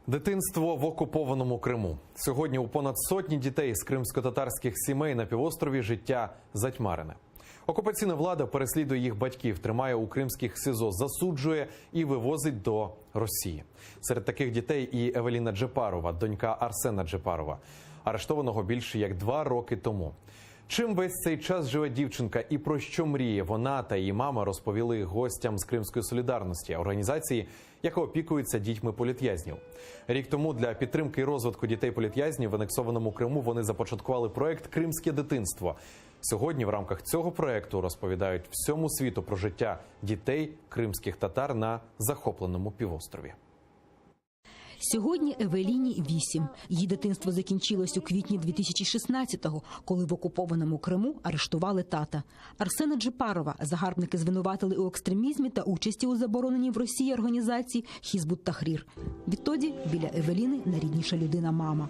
Дитинство в окупованому Криму. Сьогодні у понад сотні дітей з кримсько-татарських сімей на півострові життя затьмарене. Окупаційна влада переслідує їх батьків, тримає у кримських СІЗО, засуджує і вивозить до Росії. Серед таких дітей і Евеліна Джепарова, донька Арсена Джепарова, арештованого більше як 2 роки тому. Чим весь цей час живе дівчинка і про що мріє вона та її мама, розповіли гостям з Кримської солідарності, організації, яка опікується дітьми політв'язнів. Рік тому для підтримки і розвитку дітей-політв'язнів в анексованому Криму вони започаткували проект «Кримське дитинство». Сьогодні в рамках цього проекту розповідають всьому світу про життя дітей кримських татар на захопленому півострові. Сьогодні Евеліні 8. Її дитинство закінчилось у квітні 2016-го, коли в окупованому Криму арештували тата. Арсена Джепарова загарбники звинуватили у екстремізмі та участі у забороненій в Росії організації «Хізбут Тахрір». Відтоді біля Евеліни найрідніша людина – мама.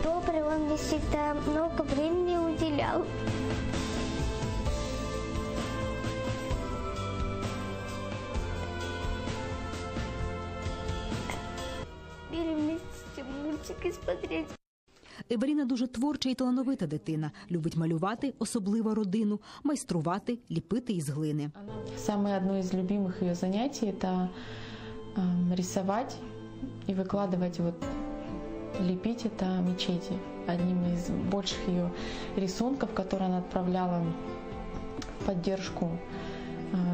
Добрый, он мне всегда много времени уделял. Мультики смотреть. Евеліна дуже творча і талановита дитина. Любить малювати, особливо родину, майструвати, ліпити із глини. Самое одно из любимых ее занятий – это рисовать и выкладывать, лепить это мечети. Одним из больших ее рисунков, которые она отправляла в поддержку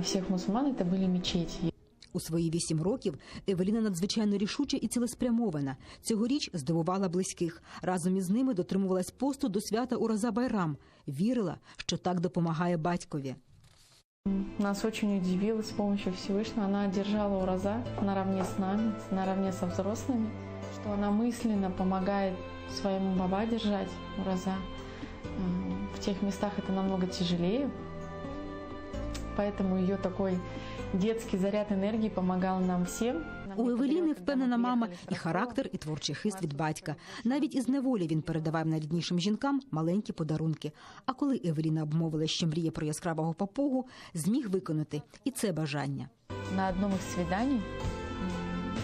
всех мусульман, это были мечети. У свої 8 років Евеліна надзвичайно рішуча і цілеспрямована. Цьогоріч здивувала близьких. Разом із ними дотримувалась посту до свята Ураза-Байрам. Вірила, що так допомагає батькові. Нас очень удивило с помощью Всевышнего. Она одержала Ураза наравне с нами, наравне со взрослыми, что она мысленно помогает своему баба держать Ураза. В тех местах это намного тяжелее, поэтому ее такой детский заряд енергії допомагав нам всім. У Евеліни впевнена мама і характер, і творчий хист від батька. Навіть із неволі він передавав найріднішим жінкам маленькі подарунки. А коли Евеліна обмовила, що мріє про яскравого папугу, зміг виконати і це бажання. На одном из свиданий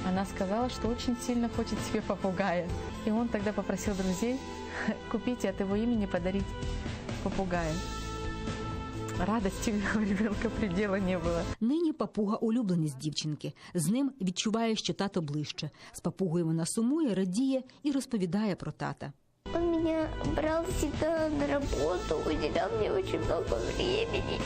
она сказала, что очень сильно хочет себе попугая. И он тогда попросил друзей купить от его имени, подарить попугая. Радості у ребенка предела не було. Нині папуга – улюбленість дівчинки. З ним відчуває, що тато ближче. З папугою вона сумує, радіє і розповідає про тата. Он меня брал всегда на работу, уделял мне очень много времени.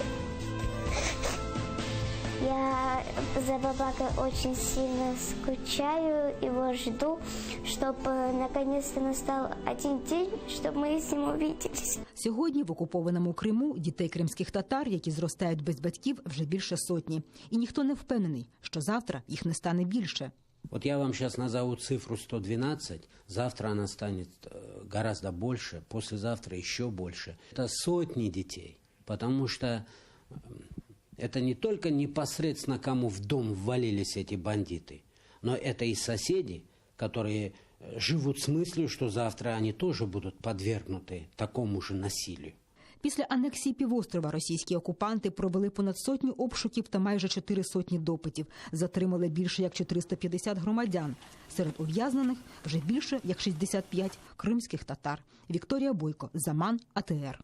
Я за бабакой очень сильно скучаю, его жду, чтобы наконец-то настал один день, чтобы мы с ним увиделись. Сьогодні в окупованому Криму дітей кримських татар, які зростають без батьків, вже більше сотні. І ніхто не впевнений, що завтра їх не стане більше. Вот я вам сейчас назову цифру 112, завтра она станет гораздо больше, послезавтра еще больше. Это сотни детей, потому что это не только непосредственно кому в дом ввалились эти бандиты, но это и соседи, которые живут с мыслью, что завтра они тоже будут подвергнуты такому же насилию. Після анексії півострова російські окупанти провели понад 100 обшуків та майже 400 допитів. Затримали більше як 450 громадян. Серед ув'язнених вже більше як 65 кримських татар. Вікторія Бойко, Заман, АТР.